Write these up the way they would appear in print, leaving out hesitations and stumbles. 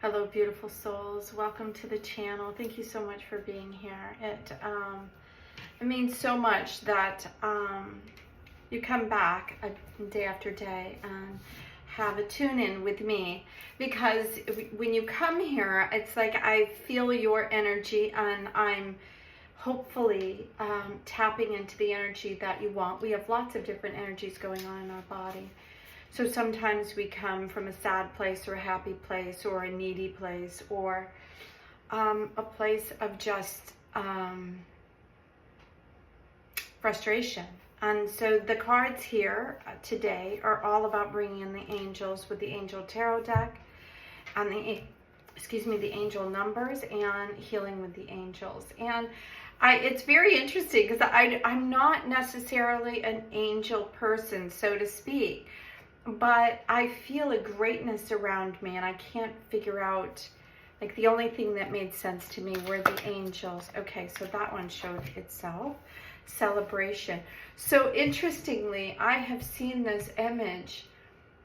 Hello, beautiful souls. Welcome to the channel. Thank you so much for being here. It means so much that you come back day after day and have a tune-in with me, because when you come here, it's like I feel your energy, and I'm hopefully tapping into the energy that you want. We have lots of different energies going on in our body. So sometimes we come from a sad place or a happy place or a needy place or a place of just frustration. And so the cards here today are all about bringing in the angels with the Angel Tarot deck and the angel numbers and healing with the angels. And it's very interesting because I'm not necessarily an angel person, so to speak. But I feel a greatness around me, and I can't figure out, like, the only thing that made sense to me were the angels. Okay, so that one showed itself. Celebration. So interestingly, I have seen this image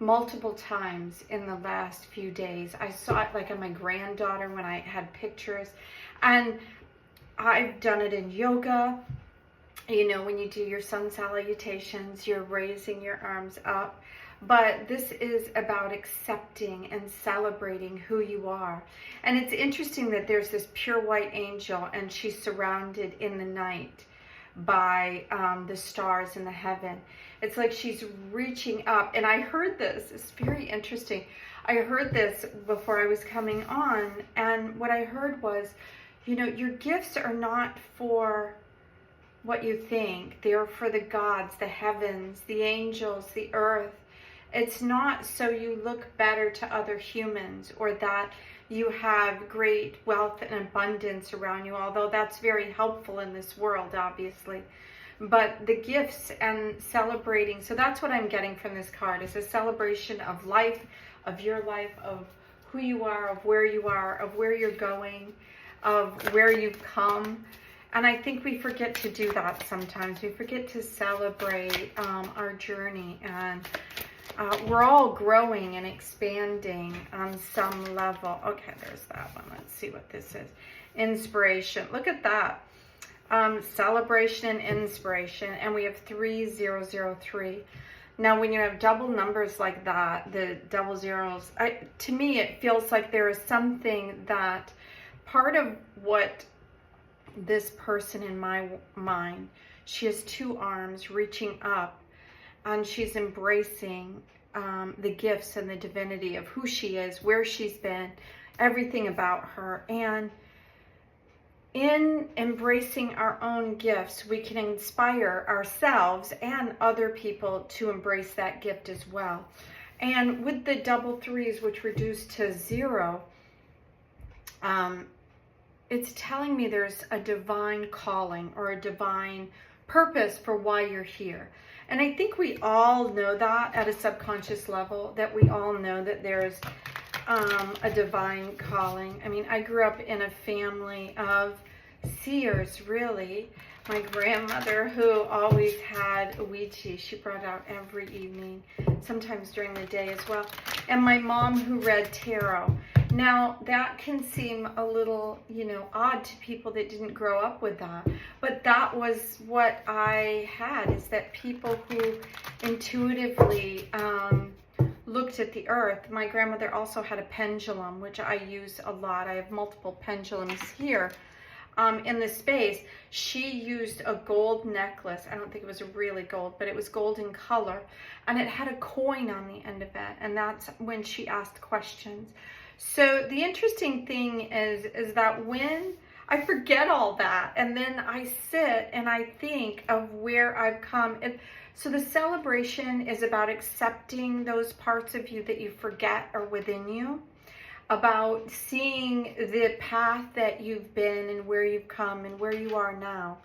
multiple times in the last few days. I saw it like on my granddaughter when I had pictures, and I've done it in yoga. You know, when you do your sun salutations, you're raising your arms up. But this is about accepting and celebrating who you are. And it's interesting that there's this pure white angel, and she's surrounded in the night by the stars in the heaven. It's like she's reaching up. And I heard this. It's very interesting. I heard this before I was coming on. And what I heard was, you know, your gifts are not for what you think. They're for the gods, the heavens, the angels, the earth. It's not so you look better to other humans or that you have great wealth and abundance around you, although that's very helpful in this world, obviously. But the gifts and celebrating, so that's what I'm getting from this card, is a celebration of life, of your life, of who you are, of where you're going, of where you've come. And I think we forget to do that sometimes. We forget to celebrate our journey, and we're all growing and expanding on some level. Okay, there's that one. Let's see what this is. Inspiration. Look at that. Celebration and inspiration. And we have 3003. Now, when you have double numbers like that, the double zeros, to me, it feels like there is something that part of what this person in my mind, she has two arms reaching up, and she's embracing the gifts and the divinity of who she is, where she's been, everything about her. And in embracing our own gifts, we can inspire ourselves and other people to embrace that gift as well. And with the double threes, which reduce to 0, it's telling me there's a divine calling or a divine purpose for why you're here. And I think we all know that at a subconscious level, that we all know that there's a divine calling. I mean, I grew up in a family of seers, really. My grandmother, who always had a Ouija, she brought out every evening, sometimes during the day as well. And my mom, who read tarot. Now, that can seem a little, odd to people that didn't grow up with that. But that was what I had, is that people who intuitively looked at the earth. My grandmother also had a pendulum, which I use a lot. I have multiple pendulums here. In the space, she used a gold necklace. I don't think it was really gold, but it was gold in color. And it had a coin on the end of it. And that's when she asked questions. So the interesting thing is that when I forget all that, and then I sit and I think of where I've come. So the celebration is about accepting those parts of you that you forget are within you, about seeing the path that you've been and where you've come and where you are now,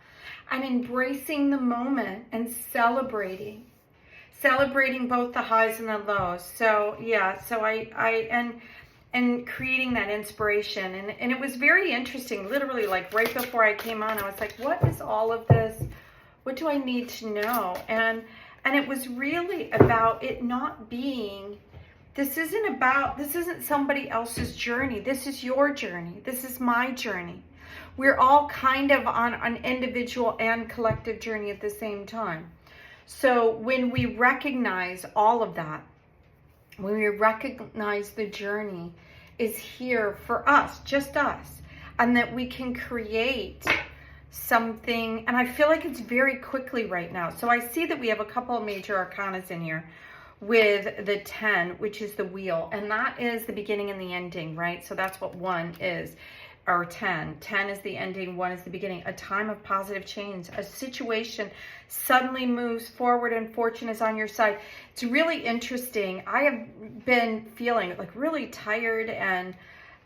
and embracing the moment and celebrating both the highs and the lows. So yeah, so and creating that inspiration. And it was very interesting. Literally, like right before I came on, I was like, what is all of this? What do I need to know? And it was really about it not being This isn't somebody else's journey. This is your journey. This is my journey. We're all kind of on an individual and collective journey at the same time. So when we recognize all of that, when we recognize the journey is here for us, just us, and that we can create something, and I feel like it's very quickly right now. So I see that we have a couple of major arcanas in here with the 10, which is the wheel, and that is the beginning and the ending, right? So that's what 1 is, or 10. 10 is the ending, 1 is the beginning. A time of positive change. A situation suddenly moves forward and fortune is on your side. It's really interesting. I have been feeling like really tired, and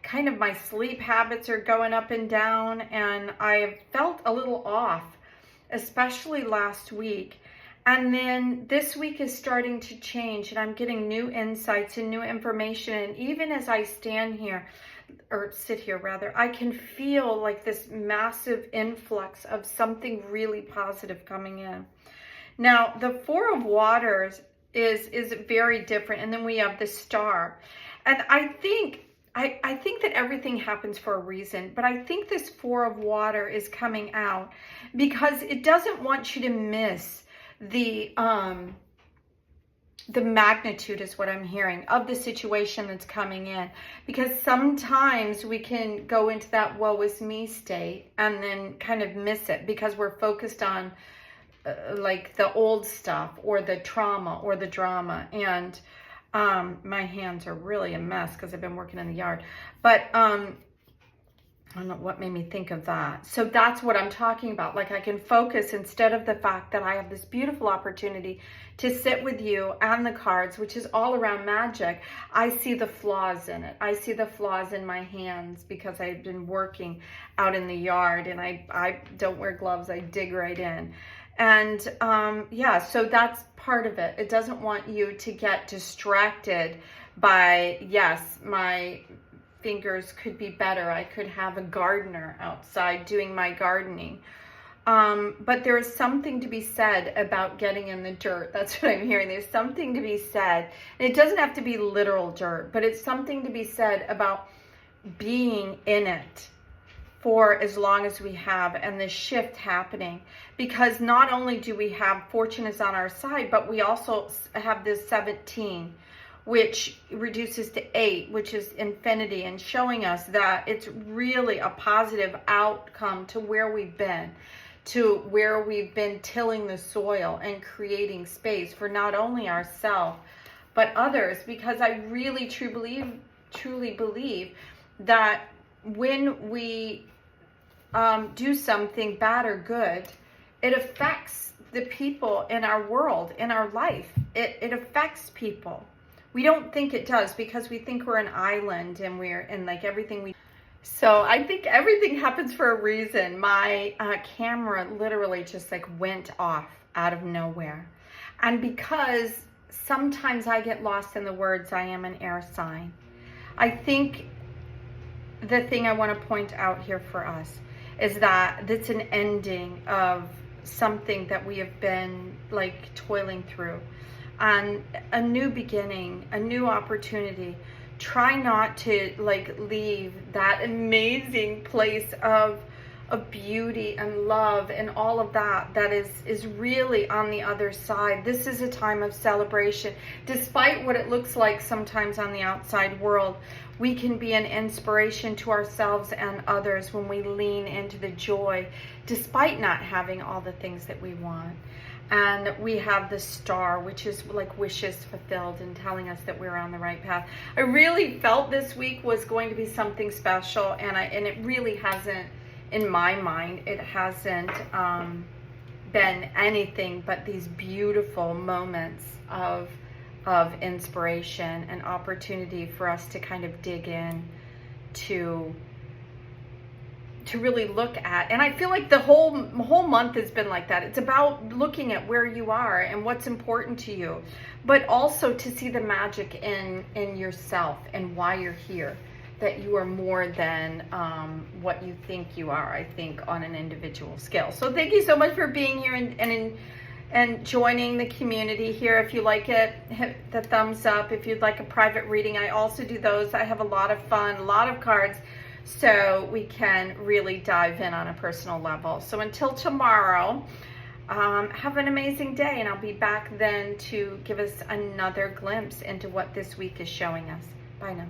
kind of my sleep habits are going up and down, and I have felt a little off, especially last week. And then this week is starting to change, and I'm getting new insights and new information. And even as I stand here, or sit here rather, I can feel like this massive influx of something really positive coming in. Now, the 4 of Waters is very different. And then we have the Star. And I think that everything happens for a reason, but I think this 4 of Water is coming out because it doesn't want you to miss the magnitude, is what I'm hearing, of the situation that's coming in. Because sometimes we can go into that woe is me state and then kind of miss it because we're focused on like the old stuff or the trauma or the drama. And my hands are really a mess because I've been working in the yard. But I don't know what made me think of that. So that's what I'm talking about. Like, I can focus instead of the fact that I have this beautiful opportunity to sit with you and the cards, which is all around magic. I see the flaws in it. I see the flaws in my hands because I've been working out in the yard, and I don't wear gloves. I dig right in. And yeah, so that's part of it. It doesn't want you to get distracted by, yes, my fingers could be better. I could have a gardener outside doing my gardening. But there is something to be said about getting in the dirt. That's what I'm hearing. There's something to be said. And it doesn't have to be literal dirt, but it's something to be said about being in it for as long as we have, and the shift happening. Because not only do we have fortune is on our side, but we also have this 17, which reduces to 8, which is infinity, and showing us that it's really a positive outcome to where we've been, tilling the soil and creating space for not only ourselves, but others. Because I really truly believe that when we do something bad or good, it affects the people in our world, in our life. It affects people. We don't think it does because we think we're an island and we're in like everything we. So I think everything happens for a reason. My camera literally just like went off out of nowhere. And because sometimes I get lost in the words, I am an air sign. I think the thing I want to point out here for us is that it's an ending of something that we have been like toiling through, and a new beginning, a new opportunity. Try not to like leave that amazing place of beauty and love and all of that is really on the other side. This is a time of celebration. Despite what it looks like sometimes on the outside world, we can be an inspiration to ourselves and others when we lean into the joy, despite not having all the things that we want. And we have the Star, which is like wishes fulfilled and telling us that we're on the right path. I really felt this week was going to be something special, and it really hasn't, in my mind, it hasn't been anything but these beautiful moments of inspiration and opportunity for us to kind of dig in to really look at. And I feel like the whole month has been like that. It's about looking at where you are and what's important to you, but also to see the magic in yourself and why you're here, that you are more than what you think you are, I think, on an individual scale. So thank you so much for being here and and joining the community here. If you like it, hit the thumbs up. If you'd like a private reading, I also do those. I have a lot of fun, a lot of cards, so we can really dive in on a personal level. So until tomorrow, have an amazing day, and I'll be back then to give us another glimpse into what this week is showing us. Bye now.